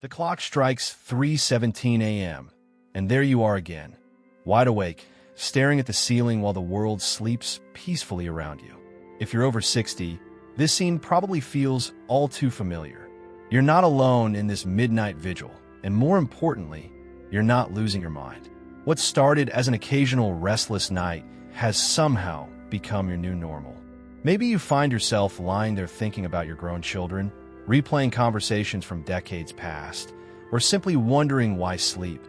The clock strikes 3:17 a.m., and there you are again, wide awake, staring at the ceiling while the world sleeps peacefully around you. If you're over 60, this scene probably feels all too familiar. You're not alone in this midnight vigil, and more importantly, you're not losing your mind. What started as an occasional restless night has somehow become your new normal. Maybe you find yourself lying there thinking about your grown children, replaying conversations from decades past, or simply wondering why sleep,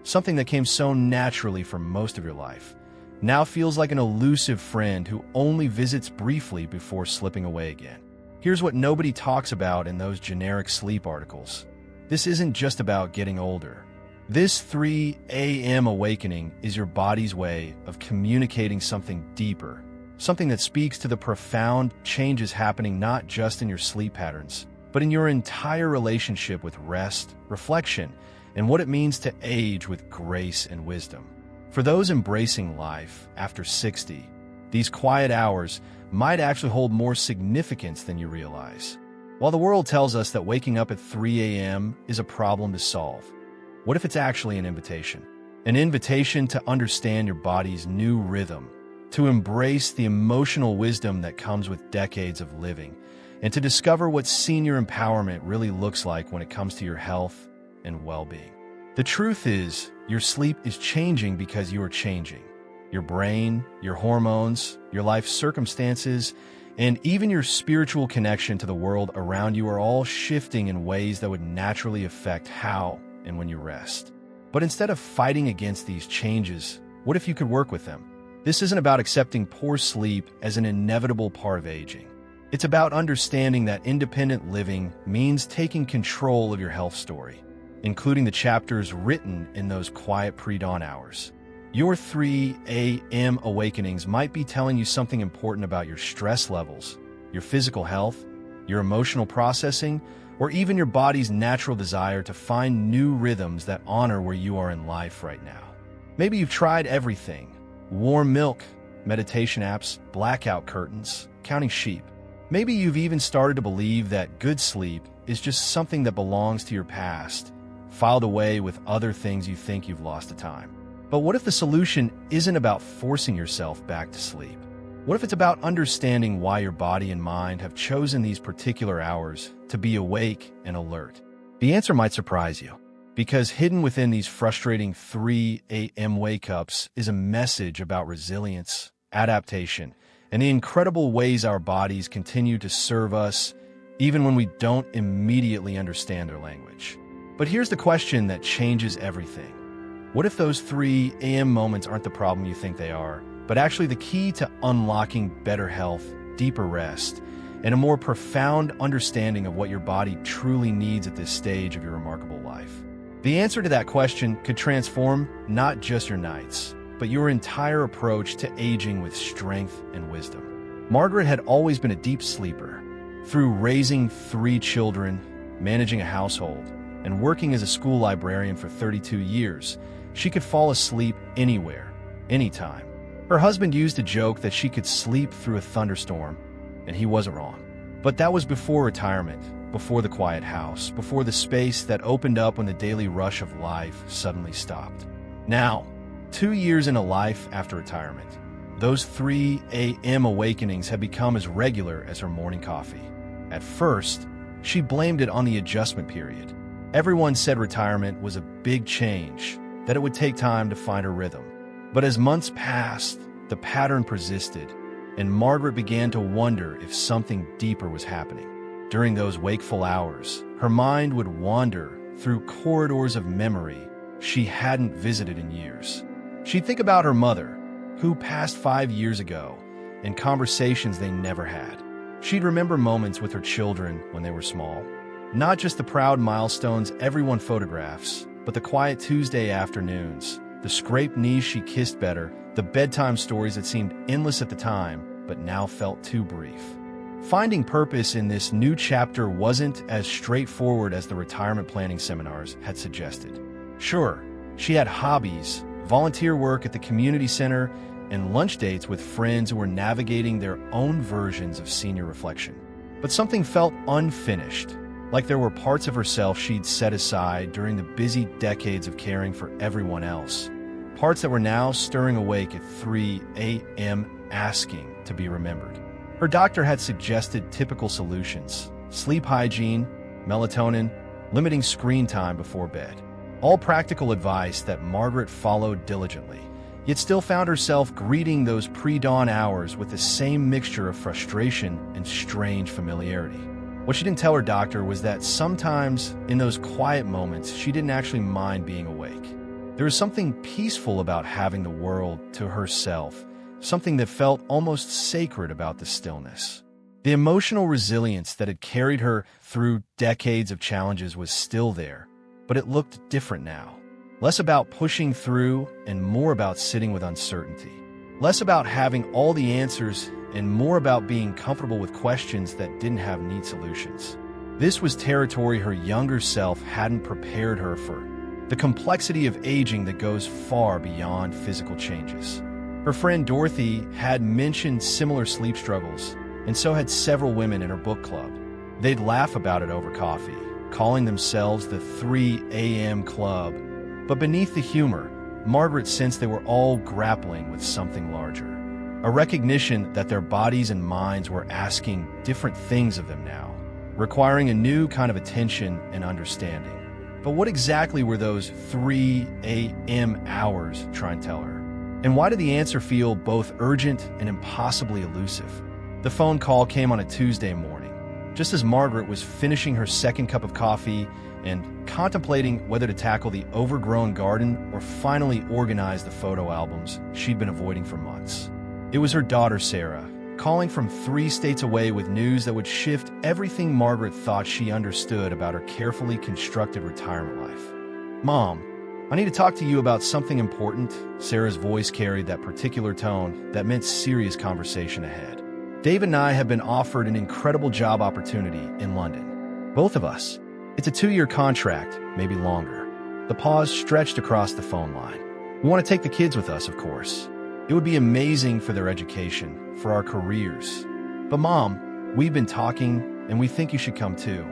something that came so naturally for most of your life, now feels like an elusive friend who only visits briefly before slipping away again. Here's what nobody talks about in those generic sleep articles. This isn't just about getting older. This 3 a.m. awakening is your body's way of communicating something deeper, something that speaks to the profound changes happening not just in your sleep patterns, but in your entire relationship with rest, reflection, and what it means to age with grace and wisdom. For those embracing life after 60, these quiet hours might actually hold more significance than you realize. While the world tells us that waking up at 3 a.m. is a problem to solve, what if it's actually an invitation? An invitation to understand your body's new rhythm, to embrace the emotional wisdom that comes with decades of living, and to discover what senior empowerment really looks like when it comes to your health and well-being. The truth is, your sleep is changing because you are changing. Your brain, your hormones, your life circumstances, and even your spiritual connection to the world around you are all shifting in ways that would naturally affect how and when you rest. But instead of fighting against these changes, what if you could work with them? This isn't about accepting poor sleep as an inevitable part of aging. It's about understanding that independent living means taking control of your health story, including the chapters written in those quiet pre-dawn hours. Your 3 a.m. awakenings might be telling you something important about your stress levels, your physical health, your emotional processing, or even your body's natural desire to find new rhythms that honor where you are in life right now. Maybe you've tried everything: warm milk, meditation apps, blackout curtains, counting sheep. Maybe you've even started to believe that good sleep is just something that belongs to your past, filed away with other things you think you've lost to time. But what if the solution isn't about forcing yourself back to sleep? What if it's about understanding why your body and mind have chosen these particular hours to be awake and alert? The answer might surprise you, because hidden within these frustrating 3 a.m. wake-ups is a message about resilience, adaptation, and the incredible ways our bodies continue to serve us even when we don't immediately understand their language. But here's the question that changes everything. What if those 3 a.m. moments aren't the problem you think they are, but actually the key to unlocking better health, deeper rest, and a more profound understanding of what your body truly needs at this stage of your remarkable life? The answer to that question could transform not just your nights, but your entire approach to aging with strength and wisdom. Margaret had always been a deep sleeper. Through raising 3 children, managing a household, and working as a school librarian for 32 years, she could fall asleep anywhere, anytime. Her husband used to joke that she could sleep through a thunderstorm, and he wasn't wrong. But that was before retirement, before the quiet house, before the space that opened up when the daily rush of life suddenly stopped. Now, 2 years into life after retirement, those 3 a.m. awakenings had become as regular as her morning coffee. At first, she blamed it on the adjustment period. Everyone said retirement was a big change, that it would take time to find her rhythm. But as months passed, the pattern persisted, and Margaret began to wonder if something deeper was happening. During those wakeful hours, her mind would wander through corridors of memory she hadn't visited in years. She'd think about her mother, who passed 5 years ago, and conversations they never had. She'd remember moments with her children when they were small. Not just the proud milestones everyone photographs, but the quiet Tuesday afternoons, the scraped knees she kissed better, the bedtime stories that seemed endless at the time, but now felt too brief. Finding purpose in this new chapter wasn't as straightforward as the retirement planning seminars had suggested. Sure, she had hobbies, volunteer work at the community center, and lunch dates with friends who were navigating their own versions of senior reflection. But something felt unfinished. like there were parts of herself she'd set aside during the busy decades of caring for everyone else, parts that were now stirring awake at 3 a.m. asking to be remembered. Her doctor had suggested typical solutions: sleep hygiene, melatonin, limiting screen time before bed. All practical advice that Margaret followed diligently, yet still found herself greeting those pre-dawn hours with the same mixture of frustration and strange familiarity. What she didn't tell her doctor was that sometimes, in those quiet moments, she didn't actually mind being awake. There was something peaceful about having the world to herself, something that felt almost sacred about the stillness. The emotional resilience that had carried her through decades of challenges was still there, but it looked different now. Less about pushing through and more about sitting with uncertainty. Less about having all the answers and more about being comfortable with questions that didn't have neat solutions. This was territory her younger self hadn't prepared her for, the complexity of aging that goes far beyond physical changes. Her friend Dorothy had mentioned similar sleep struggles, and so had several women in her book club. They'd laugh about it over coffee, calling themselves the 3 a.m. Club. But beneath the humor, Margaret sensed they were all grappling with something larger. A recognition that their bodies and minds were asking different things of them now, requiring a new kind of attention and understanding. But what exactly were those 3 a.m. hours trying to tell her? And why did the answer feel both urgent and impossibly elusive? The phone call came on a Tuesday morning, just as Margaret was finishing her second cup of coffee and contemplating whether to tackle the overgrown garden or finally organize the photo albums she'd been avoiding for months. It was her daughter, Sarah, calling from 3 states away with news that would shift everything Margaret thought she understood about her carefully constructed retirement life. "Mom, I need to talk to you about something important." Sarah's voice carried that particular tone that meant serious conversation ahead. "Dave and I have been offered an incredible job opportunity in London. Both of us. It's a 2-year contract, maybe longer." The pause stretched across the phone line. "We want to take the kids with us, of course. It would be amazing for their education, for our careers. But Mom, we've been talking, and we think you should come too."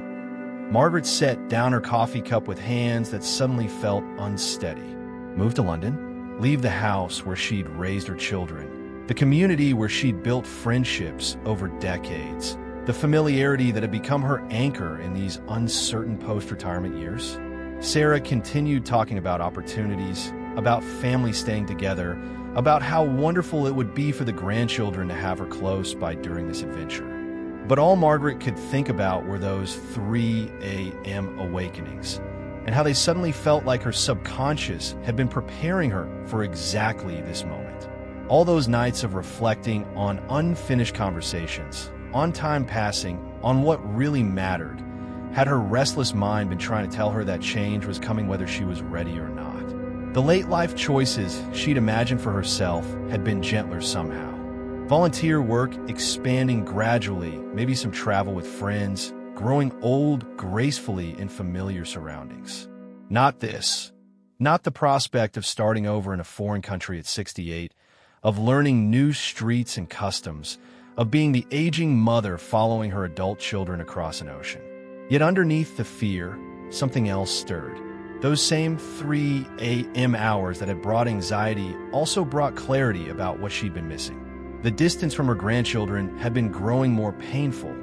Margaret set down her coffee cup with hands that suddenly felt unsteady. Move to London? Leave the house where she'd raised her children? The community where she'd built friendships over decades? The familiarity that had become her anchor in these uncertain post-retirement years? Sarah continued talking about opportunities, about family staying together, about how wonderful it would be for the grandchildren to have her close by during this adventure. But all Margaret could think about were those 3 a.m. awakenings, and how they suddenly felt like her subconscious had been preparing her for exactly this moment. All those nights of reflecting on unfinished conversations, on time passing, on what really mattered, had her restless mind been trying to tell her that change was coming whether she was ready or not. The late life choices she'd imagined for herself had been gentler somehow. Volunteer work expanding gradually, maybe some travel with friends, growing old gracefully in familiar surroundings. Not this. Not the prospect of starting over in a foreign country at 68, of learning new streets and customs, of being the aging mother following her adult children across an ocean. Yet underneath the fear, something else stirred. Those same 3 a.m. hours that had brought anxiety also brought clarity about what she'd been missing. The distance from her grandchildren had been growing more painful,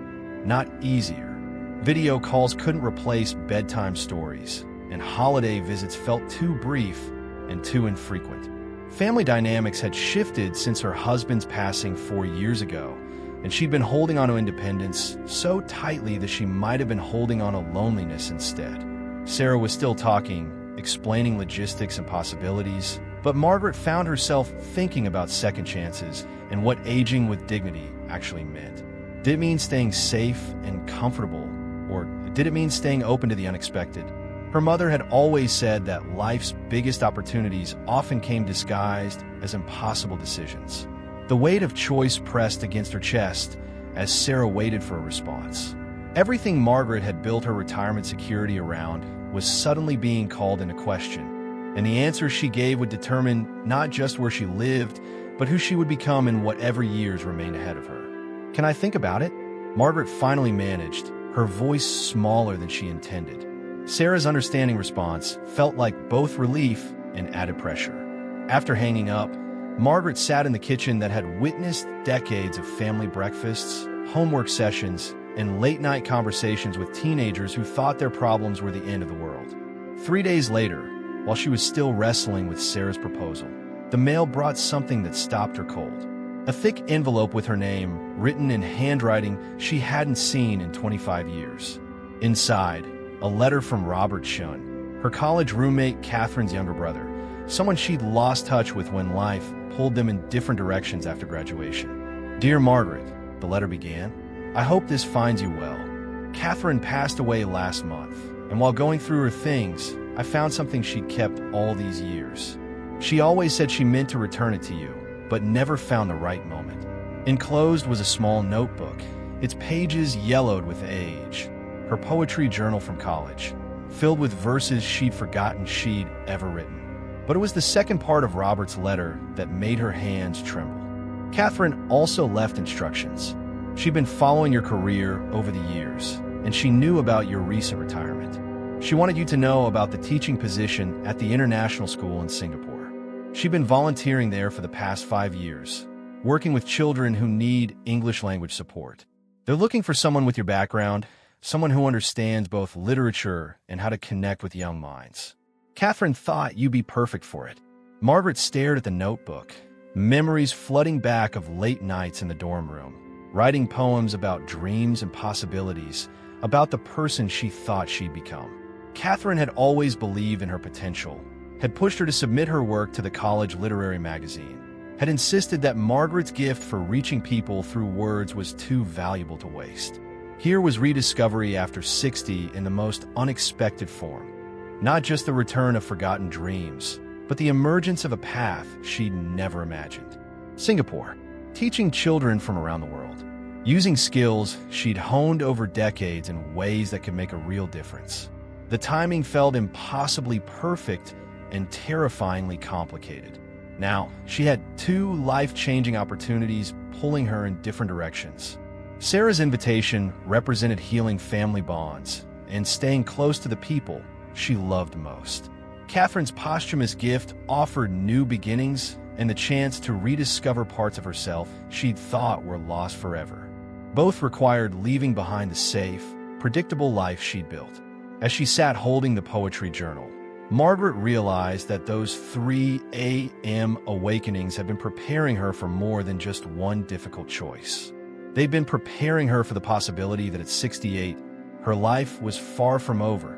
not easier. Video calls couldn't replace bedtime stories, and holiday visits felt too brief and too infrequent. Family dynamics had shifted since her husband's passing 4 years ago, and she'd been holding on to independence so tightly that she might have been holding on to loneliness instead. Sarah was still talking, explaining logistics and possibilities, but Margaret found herself thinking about second chances and what aging with dignity actually meant. Did it mean staying safe and comfortable, or did it mean staying open to the unexpected? Her mother had always said that life's biggest opportunities often came disguised as impossible decisions. The weight of choice pressed against her chest as Sarah waited for a response. Everything Margaret had built her retirement security around was suddenly being called into question, and the answers she gave would determine not just where she lived, but who she would become in whatever years remained ahead of her. "Can I think about it?" Margaret finally managed, her voice smaller than she intended. Sarah's understanding response felt like both relief and added pressure. After hanging up, Margaret sat in the kitchen that had witnessed decades of family breakfasts, homework sessions, and late-night conversations with teenagers who thought their problems were the end of the world. 3 days later, while she was still wrestling with Sarah's proposal, the mail brought something that stopped her cold. A thick envelope with her name, written in handwriting she hadn't seen in 25 years. Inside, a letter from Robert Shun, her college roommate Catherine's younger brother, someone she'd lost touch with when life pulled them in different directions after graduation. "Dear Margaret," the letter began, "I hope this finds you well. Catherine passed away last month, and while going through her things, I found something she'd kept all these years. She always said she meant to return it to you, but never found the right moment." Enclosed was a small notebook, its pages yellowed with age, her poetry journal from college, filled with verses she'd forgotten she'd ever written. But it was the second part of Robert's letter that made her hands tremble. Catherine also left instructions. She'd been following your career over the years, and she knew about your recent retirement. She wanted you to know about the teaching position at the international school in Singapore. She'd been volunteering there for the past 5 years, working with children who need English language support. They're looking for someone with your background, someone who understands both literature and how to connect with young minds. Catherine thought you'd be perfect for it. Margaret stared at the notebook, memories flooding back of late nights in the dorm room, writing poems about dreams and possibilities, about the person she thought she'd become. Catherine had always believed in her potential, had pushed her to submit her work to the college literary magazine, had insisted that Margaret's gift for reaching people through words was too valuable to waste. Here was rediscovery after 60 in the most unexpected form. Not just the return of forgotten dreams, but the emergence of a path she'd never imagined. Singapore, teaching children from around the world, using skills she'd honed over decades in ways that could make a real difference. The timing felt impossibly perfect and terrifyingly complicated. Now, she had 2 life-changing opportunities pulling her in different directions. Sarah's invitation represented healing family bonds and staying close to the people she loved most. Catherine's posthumous gift offered new beginnings and the chance to rediscover parts of herself she'd thought were lost forever. Both required leaving behind the safe, predictable life she'd built. As she sat holding the poetry journal, Margaret realized that those 3 a.m. awakenings had been preparing her for more than just one difficult choice. They'd been preparing her for the possibility that at 68, her life was far from over.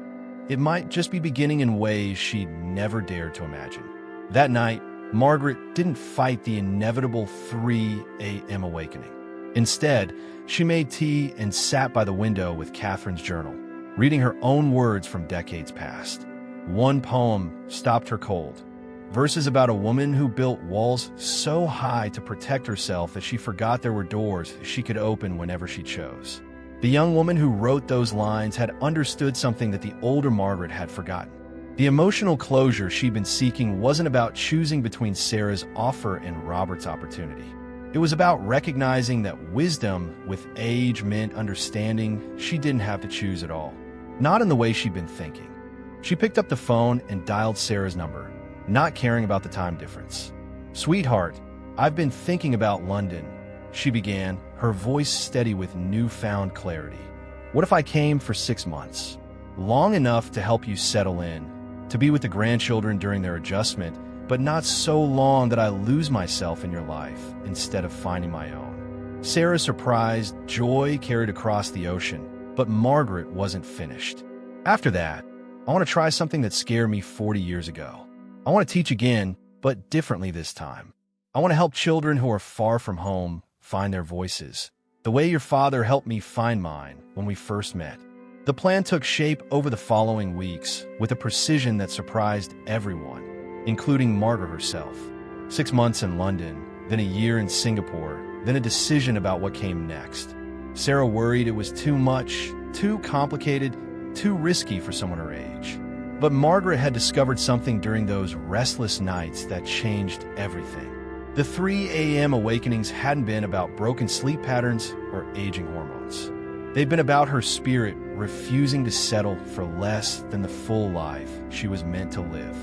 It might just be beginning in ways she'd never dared to imagine. That night, Margaret didn't fight the inevitable 3 a.m. awakening. Instead, she made tea and sat by the window with Catherine's journal, reading her own words from decades past. One poem stopped her cold. Verses about a woman who built walls so high to protect herself that she forgot there were doors she could open whenever she chose. The young woman who wrote those lines had understood something that the older Margaret had forgotten. The emotional closure she'd been seeking wasn't about choosing between Sarah's offer and Robert's opportunity. It was about recognizing that wisdom with age meant understanding she didn't have to choose at all. Not in the way she'd been thinking. She picked up the phone and dialed Sarah's number, not caring about the time difference. "Sweetheart, I've been thinking about London," she began, her voice steady with newfound clarity. "What if I came for 6 months? Long enough to help you settle in, to be with the grandchildren during their adjustment, but not so long that I lose myself in your life instead of finding my own." Sarah's surprised joy carried across the ocean, but Margaret wasn't finished. "After that, I want to try something that scared me 40 years ago. I want to teach again, but differently this time. I want to help children who are far from home find their voices, the way your father helped me find mine when we first met." The plan took shape over the following weeks with a precision that surprised everyone, including Margaret herself. 6 months in London, then a year in Singapore, then a decision about what came next. Sarah worried it was too much, too complicated, too risky for someone her age. But Margaret had discovered something during those restless nights that changed everything. The 3 a.m. awakenings hadn't been about broken sleep patterns or aging hormones. They've been about her spirit, refusing to settle for less than the full life she was meant to live.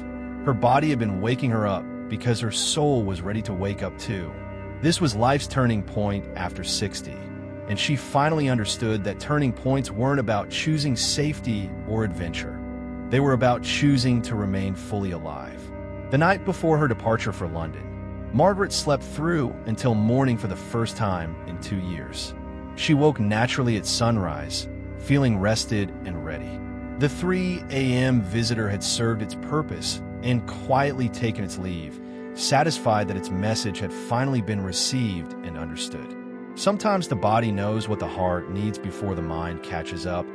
Her body had been waking her up because her soul was ready to wake up too. This was life's turning point after 60, and she finally understood that turning points weren't about choosing safety or adventure. They were about choosing to remain fully alive. The night before her departure for London, Margaret slept through until morning for the first time in 2 years. She woke naturally at sunrise, feeling rested and ready. The 3 a.m. visitor had served its purpose and quietly taken its leave, satisfied that its message had finally been received and understood. Sometimes the body knows what the heart needs before the mind catches up,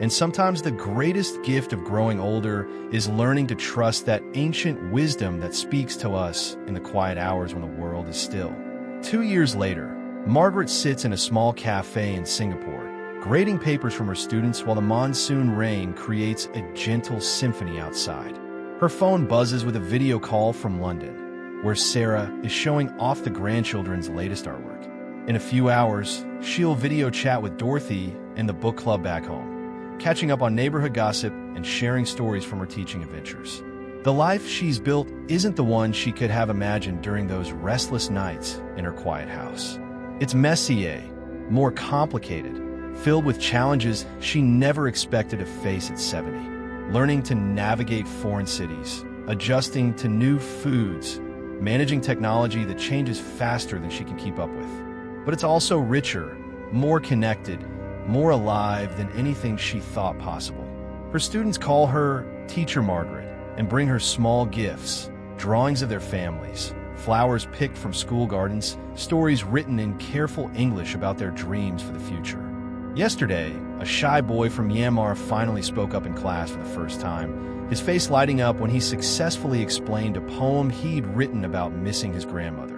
and sometimes the greatest gift of growing older is learning to trust that ancient wisdom that speaks to us in the quiet hours when the world is still. 2 years later, Margaret sits in a small cafe in Singapore, grading papers from her students while the monsoon rain creates a gentle symphony outside. Her phone buzzes with a video call from London, where Sarah is showing off the grandchildren's latest artwork. In a few hours, she'll video chat with Dorothy and the book club back home, catching up on neighborhood gossip and sharing stories from her teaching adventures. The life she's built isn't the one she could have imagined during those restless nights in her quiet house. It's messier, more complicated, filled with challenges she never expected to face at 70. Learning to navigate foreign cities, adjusting to new foods, managing technology that changes faster than she can keep up with. But it's also richer, more connected, more alive than anything she thought possible. Her students call her Teacher Margaret and bring her small gifts, drawings of their families, flowers picked from school gardens, stories written in careful English about their dreams for the future. Yesterday, a shy boy from Myanmar finally spoke up in class for the first time, his face lighting up when he successfully explained a poem he'd written about missing his grandmother.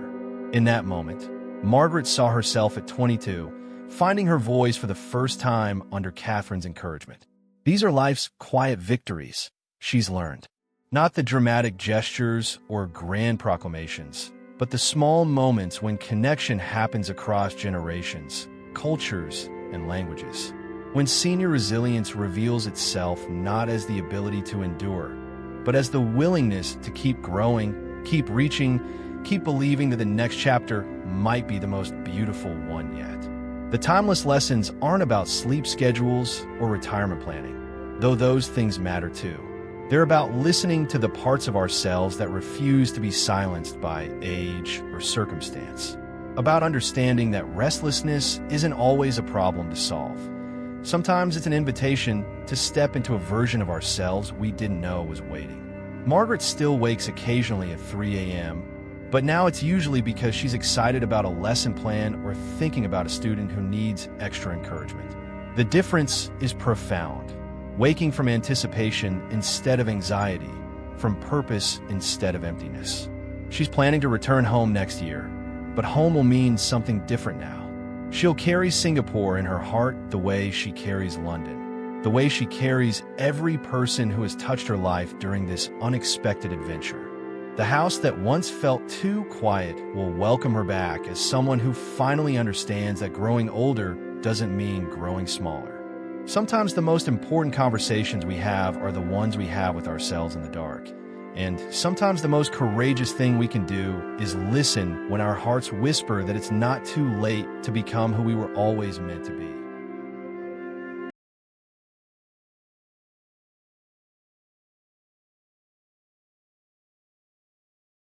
In that moment, Margaret saw herself at 22, finding her voice for the first time under Catherine's encouragement. These are life's quiet victories, she's learned. Not the dramatic gestures or grand proclamations, but the small moments when connection happens across generations, cultures, and languages. When senior resilience reveals itself not as the ability to endure, but as the willingness to keep growing, keep reaching, keep believing that the next chapter might be the most beautiful one yet. The timeless lessons aren't about sleep schedules or retirement planning, though those things matter too. They're about listening to the parts of ourselves that refuse to be silenced by age or circumstance. About understanding that restlessness isn't always a problem to solve. Sometimes it's an invitation to step into a version of ourselves we didn't know was waiting. Margaret still wakes occasionally at 3 a.m., but now it's usually because she's excited about a lesson plan or thinking about a student who needs extra encouragement. The difference is profound. Waking from anticipation instead of anxiety, from purpose instead of emptiness. She's planning to return home next year, but home will mean something different now. She'll carry Singapore in her heart the way she carries London, the way she carries every person who has touched her life during this unexpected adventure. The house that once felt too quiet will welcome her back as someone who finally understands that growing older doesn't mean growing smaller. Sometimes the most important conversations we have are the ones we have with ourselves in the dark. And sometimes the most courageous thing we can do is listen when our hearts whisper that it's not too late to become who we were always meant to be.